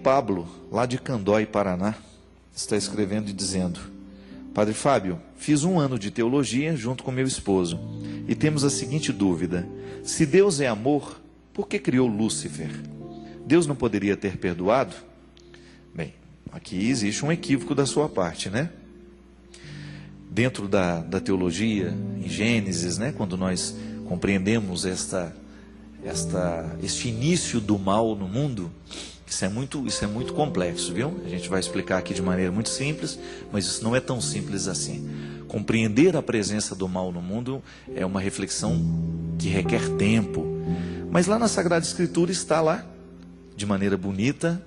Pablo, lá de Candói, Paraná, está escrevendo e dizendo: Padre Fábio, fiz 1 ano de teologia junto com meu esposo e temos a seguinte dúvida: se Deus é amor, por que criou Lúcifer? Deus não poderia ter perdoado? Bem, aqui existe um equívoco da sua parte, né? Dentro da teologia, em Gênesis, né, quando nós compreendemos este início do mal no mundo, isso é muito complexo, viu? A gente vai explicar aqui de maneira muito simples, mas isso não é tão simples assim. Compreender a presença do mal no mundo é uma reflexão que requer tempo. Mas lá na Sagrada Escritura está lá, de maneira bonita,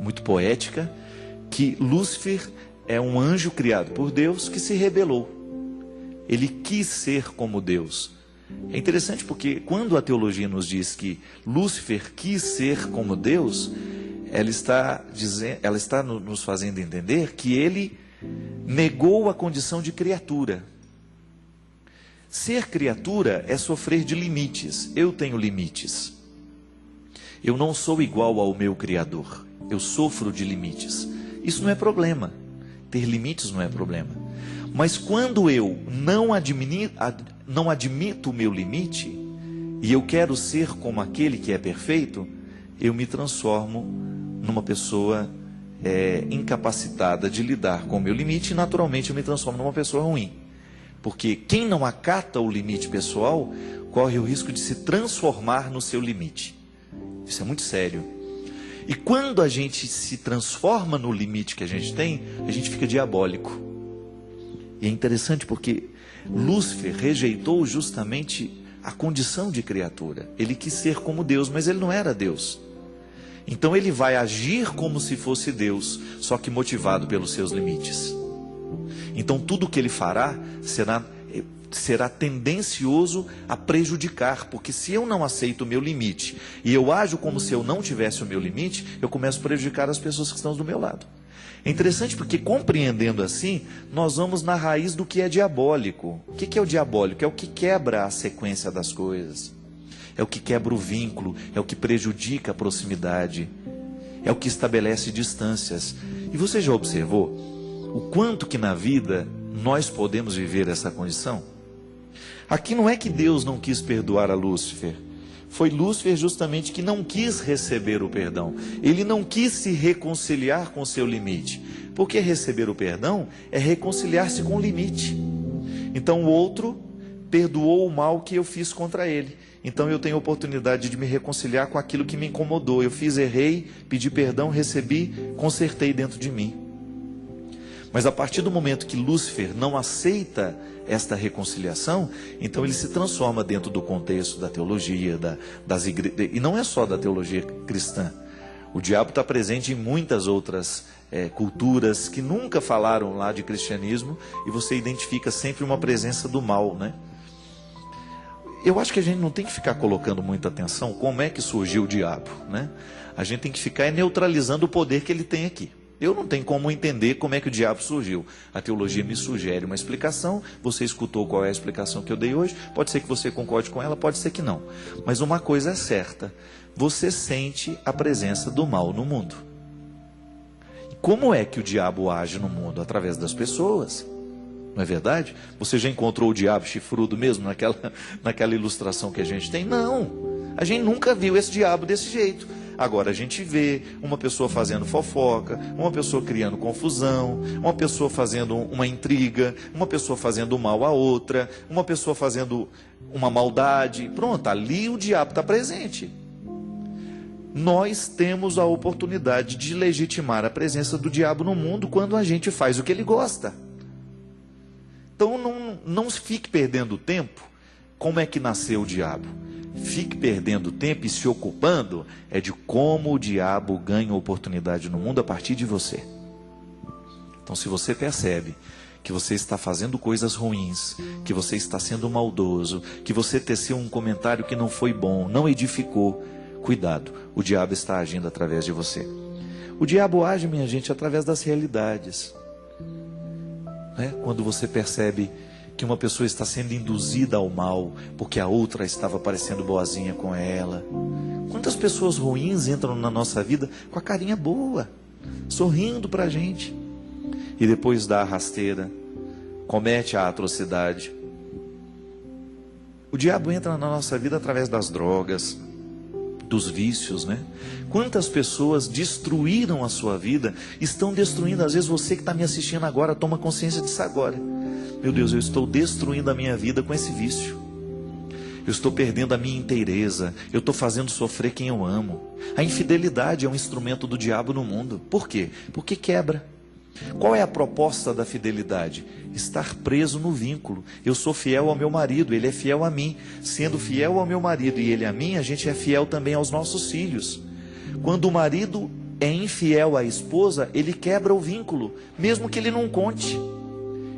muito poética, que Lúcifer é um anjo criado por Deus que se rebelou. Ele quis ser como Deus. É interessante porque quando a teologia nos diz que Lúcifer quis ser como Deus, ela está nos fazendo entender que ele negou a condição de criatura. Ser criatura é sofrer de limites. Eu tenho limites. Eu não sou igual ao meu Criador. Eu sofro de limites. Isso não é problema. Ter limites não é problema. Mas quando eu não admito o meu limite, e eu quero ser como aquele que é perfeito, eu me transformo numa pessoa incapacitada de lidar com o meu limite, e naturalmente eu me transformo numa pessoa ruim. Porque quem não acata o limite pessoal, corre o risco de se transformar no seu limite. Isso é muito sério. E quando a gente se transforma no limite que a gente tem, a gente fica diabólico. E é interessante porque Lúcifer rejeitou justamente a condição de criatura. Ele quis ser como Deus, mas ele não era Deus. Então ele vai agir como se fosse Deus, só que motivado pelos seus limites. Então tudo que ele fará será tendencioso a prejudicar, porque se eu não aceito o meu limite e eu ajo como se eu não tivesse o meu limite, eu começo a prejudicar as pessoas que estão do meu lado. É interessante porque, compreendendo assim, nós vamos na raiz do que é diabólico. O que é o diabólico? É o que quebra a sequência das coisas, é o que quebra o vínculo, é o que prejudica a proximidade, é o que estabelece distâncias. E você já observou o quanto que na vida nós podemos viver essa condição? Aqui não é que Deus não quis perdoar a Lúcifer. Foi Lúcifer justamente que não quis receber o perdão. Ele não quis se reconciliar com o seu limite. Porque receber o perdão é reconciliar-se com o limite. Então o outro perdoou o mal que eu fiz contra ele. Então eu tenho a oportunidade de me reconciliar com aquilo que me incomodou. Eu fiz, errei, pedi perdão, recebi, consertei dentro de mim. Mas a partir do momento que Lúcifer não aceita esta reconciliação, então ele se transforma dentro do contexto da teologia, das igrejas, e não é só da teologia cristã. O diabo está presente em muitas outras culturas que nunca falaram lá de cristianismo, e você identifica sempre uma presença do mal, né? Eu acho que a gente não tem que ficar colocando muita atenção como é que surgiu o diabo, né? A gente tem que ficar neutralizando o poder que ele tem aqui. Eu não tenho como entender como é que o diabo surgiu. A teologia me sugere uma explicação. Você escutou qual é a explicação que eu dei hoje. Pode ser que você concorde com ela, pode ser que não. Mas uma coisa é certa: você sente a presença do mal no mundo. E como é que o diabo age no mundo? Através das pessoas. Não é verdade? Você já encontrou o diabo chifrudo mesmo naquela ilustração que a gente tem? Não. A gente nunca viu esse diabo desse jeito. Agora a gente vê uma pessoa fazendo fofoca, uma pessoa criando confusão, uma pessoa fazendo uma intriga, uma pessoa fazendo mal a outra, uma pessoa fazendo uma maldade. Pronto, ali o diabo está presente. Nós temos a oportunidade de legitimar a presença do diabo no mundo quando a gente faz o que ele gosta. Então não fique perdendo tempo. Como é que nasceu o diabo? Fique perdendo tempo e se ocupando de como o diabo ganha oportunidade no mundo a partir de você. Então, se você percebe que você está fazendo coisas ruins, que você está sendo maldoso, que você teceu um comentário que não foi bom, não edificou, cuidado, o diabo está agindo através de você. O diabo age, minha gente, através das realidades. Quando você percebe que uma pessoa está sendo induzida ao mal porque a outra estava parecendo boazinha com ela. Quantas pessoas ruins entram na nossa vida com a carinha boa, sorrindo para a gente, e depois dá a rasteira, comete a atrocidade. O diabo entra na nossa vida através das drogas, dos vícios, né? Quantas pessoas destruíram a sua vida, estão destruindo. Às vezes você que está me assistindo agora, toma consciência disso agora. Meu Deus, eu estou destruindo a minha vida com esse vício. Eu estou perdendo a minha inteireza. Eu estou fazendo sofrer quem eu amo. A infidelidade é um instrumento do diabo no mundo. Por quê? Porque quebra. Qual é a proposta da fidelidade? Estar preso no vínculo. Eu sou fiel ao meu marido, ele é fiel a mim. Sendo fiel ao meu marido e ele a mim, a gente é fiel também aos nossos filhos. Quando o marido é infiel à esposa, ele quebra o vínculo, mesmo que ele não conte.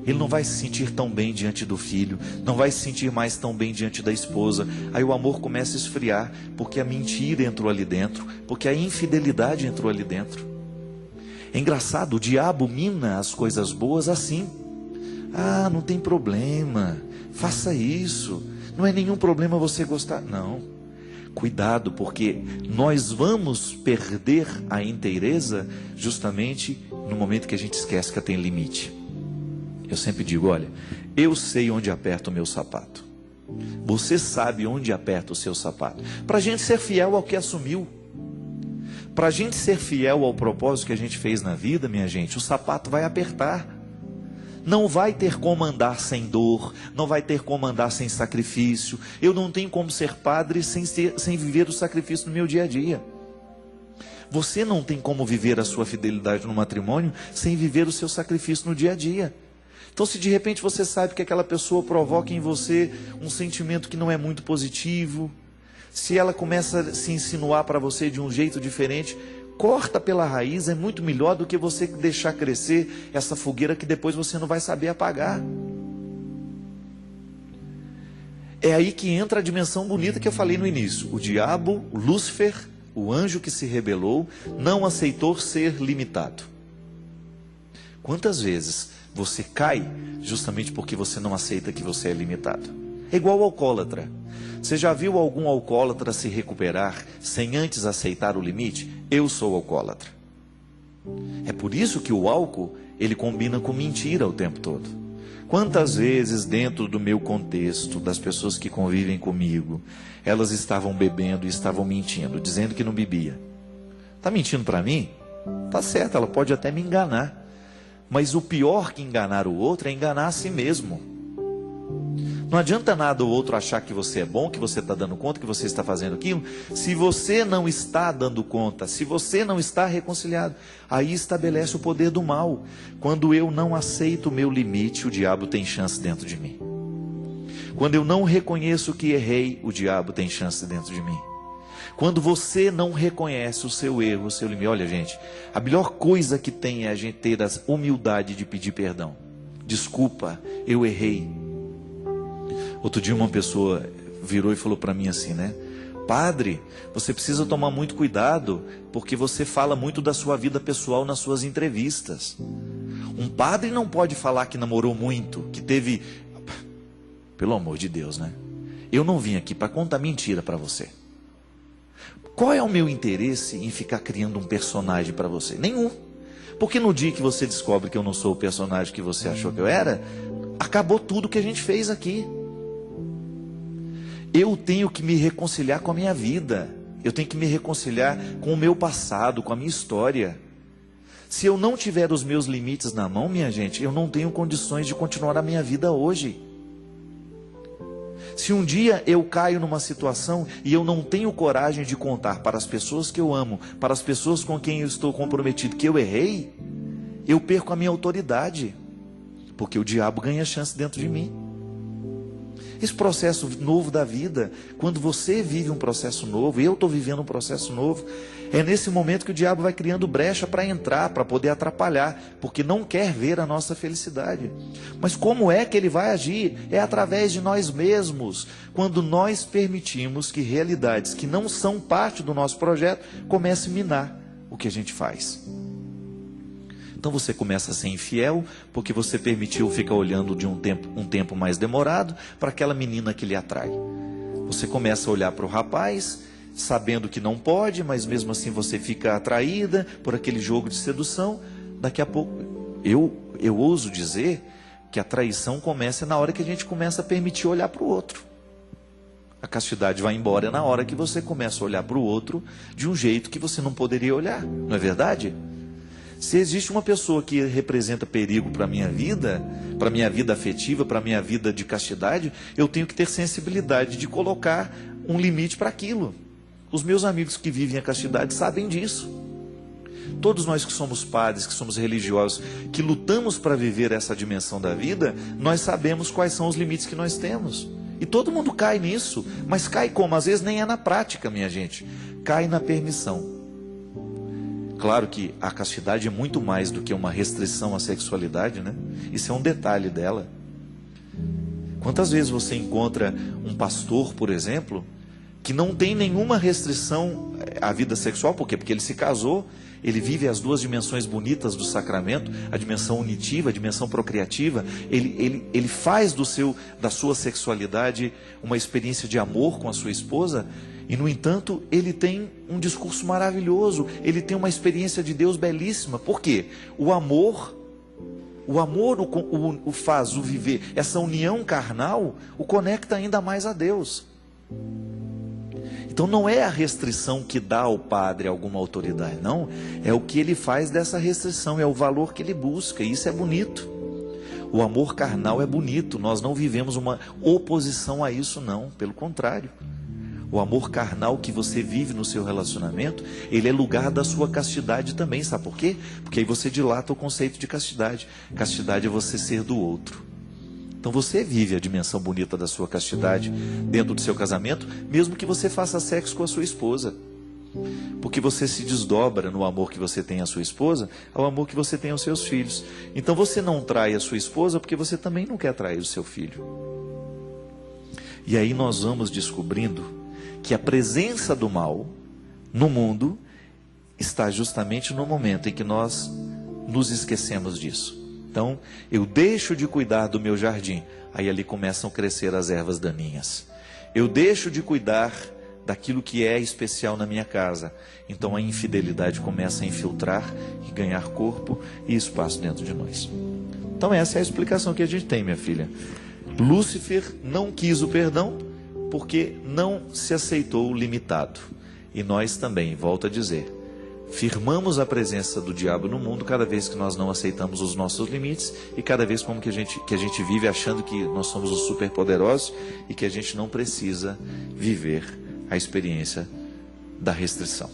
Ele não vai se sentir tão bem diante do filho, não vai se sentir mais tão bem diante da esposa. Aí o amor começa a esfriar, porque a mentira entrou ali dentro, porque a infidelidade entrou ali dentro. É engraçado, o diabo mina as coisas boas assim. Ah, não tem problema, faça isso, não é nenhum problema você gostar. Não, cuidado, porque nós vamos perder a inteireza justamente no momento que a gente esquece que ela tem limite. Eu sempre digo, olha, eu sei onde aperta o meu sapato. Você sabe onde aperta o seu sapato. Para a gente ser fiel ao que assumiu. Para a gente ser fiel ao propósito que a gente fez na vida, minha gente, o sapato vai apertar. Não vai ter como andar sem dor, não vai ter como andar sem sacrifício. Eu não tenho como ser padre sem viver o sacrifício no meu dia a dia. Você não tem como viver a sua fidelidade no matrimônio sem viver o seu sacrifício no dia a dia. Então, se de repente você sabe que aquela pessoa provoca em você um sentimento que não é muito positivo, se ela começa a se insinuar para você de um jeito diferente, corta pela raiz. É muito melhor do que você deixar crescer essa fogueira que depois você não vai saber apagar. É aí que entra a dimensão bonita que eu falei no início. O diabo, o Lúcifer, o anjo que se rebelou, não aceitou ser limitado. Quantas vezes você cai justamente porque você não aceita que você é limitado? É igual ao alcoólatra. Você já viu algum alcoólatra se recuperar sem antes aceitar o limite? Eu sou alcoólatra. É por isso que o álcool, ele combina com mentira o tempo todo. Quantas vezes dentro do meu contexto, das pessoas que convivem comigo, elas estavam bebendo e estavam mentindo, dizendo que não bebia. Está mentindo para mim? Tá certo, ela pode até me enganar. Mas o pior que enganar o outro é enganar a si mesmo. Não adianta nada o outro achar que você é bom, que você está dando conta, que você está fazendo aquilo, se você não está dando conta, se você não está reconciliado. Aí estabelece o poder do mal. Quando eu não aceito o meu limite, o diabo tem chance dentro de mim. Quando eu não reconheço que errei, o diabo tem chance dentro de mim. Quando você não reconhece o seu erro, o seu limite. Olha, gente, a melhor coisa que tem é a gente ter a humildade de pedir perdão. Desculpa, eu errei. Outro dia uma pessoa virou e falou para mim assim, né? Padre, você precisa tomar muito cuidado, porque você fala muito da sua vida pessoal nas suas entrevistas. Um padre não pode falar que namorou muito, que teve... Pelo amor de Deus, né? Eu não vim aqui para contar mentira para você. Qual é o meu interesse em ficar criando um personagem para você? Nenhum. Porque no dia que você descobre que eu não sou o personagem que você achou que eu era, acabou tudo que a gente fez aqui. Eu tenho que me reconciliar com a minha vida. Eu tenho que me reconciliar com o meu passado, com a minha história. Se eu não tiver os meus limites na mão, minha gente, eu não tenho condições de continuar a minha vida hoje. Se um dia eu caio numa situação e eu não tenho coragem de contar para as pessoas que eu amo, para as pessoas com quem eu estou comprometido, que eu errei, eu perco a minha autoridade, porque o diabo ganha chance dentro de mim. Esse processo novo da vida, quando você vive um processo novo, eu estou vivendo um processo novo, é nesse momento que o diabo vai criando brecha para entrar, para poder atrapalhar, porque não quer ver a nossa felicidade. Mas como é que ele vai agir? É através de nós mesmos, quando nós permitimos que realidades que não são parte do nosso projeto comecem a minar o que a gente faz. Então você começa a ser infiel, porque você permitiu ficar olhando de um tempo mais demorado para aquela menina que lhe atrai. Você começa a olhar para o rapaz, sabendo que não pode, mas mesmo assim você fica atraída por aquele jogo de sedução. Daqui a pouco, eu ouso dizer que a traição começa na hora que a gente começa a permitir olhar para o outro. A castidade vai embora na hora que você começa a olhar para o outro de um jeito que você não poderia olhar, não é verdade? Se existe uma pessoa que representa perigo para a minha vida afetiva, para a minha vida de castidade, eu tenho que ter sensibilidade de colocar um limite para aquilo. Os meus amigos que vivem a castidade sabem disso. Todos nós que somos padres, que somos religiosos, que lutamos para viver essa dimensão da vida, nós sabemos quais são os limites que nós temos. E todo mundo cai nisso, mas cai como? Às vezes nem é na prática, minha gente. Cai na permissão. Claro que a castidade é muito mais do que uma restrição à sexualidade, né? Isso é um detalhe dela. Quantas vezes você encontra um pastor, por exemplo, que não tem nenhuma restrição à vida sexual? Por quê? Porque ele se casou, ele vive as duas dimensões bonitas do sacramento, a dimensão unitiva, a dimensão procriativa. Ele faz da sua sexualidade uma experiência de amor com a sua esposa. E, no entanto, ele tem um discurso maravilhoso, ele tem uma experiência de Deus belíssima. Por quê? O amor o faz o viver, essa união carnal, o conecta ainda mais a Deus. Então não é a restrição que dá ao padre alguma autoridade, não. É o que ele faz dessa restrição, é o valor que ele busca, e isso é bonito. O amor carnal é bonito, nós não vivemos uma oposição a isso, não, pelo contrário. O amor carnal que você vive no seu relacionamento, ele é lugar da sua castidade também, sabe por quê? Porque aí você dilata o conceito de castidade. Castidade é você ser do outro. Então você vive a dimensão bonita da sua castidade dentro do seu casamento, mesmo que você faça sexo com a sua esposa. Porque você se desdobra no amor que você tem à sua esposa, ao amor que você tem aos seus filhos. Então você não trai a sua esposa porque você também não quer trair o seu filho. E aí nós vamos descobrindo que a presença do mal no mundo está justamente no momento em que nós nos esquecemos disso. Então, eu deixo de cuidar do meu jardim, aí ali começam a crescer as ervas daninhas. Eu deixo de cuidar daquilo que é especial na minha casa, então a infidelidade começa a infiltrar e ganhar corpo e espaço dentro de nós. Então essa é a explicação que a gente tem, minha filha. Lúcifer não quis o perdão porque não se aceitou limitado. E nós também, volto a dizer, firmamos a presença do diabo no mundo cada vez que nós não aceitamos os nossos limites e cada vez como que a gente vive achando que nós somos os superpoderosos e que a gente não precisa viver a experiência da restrição.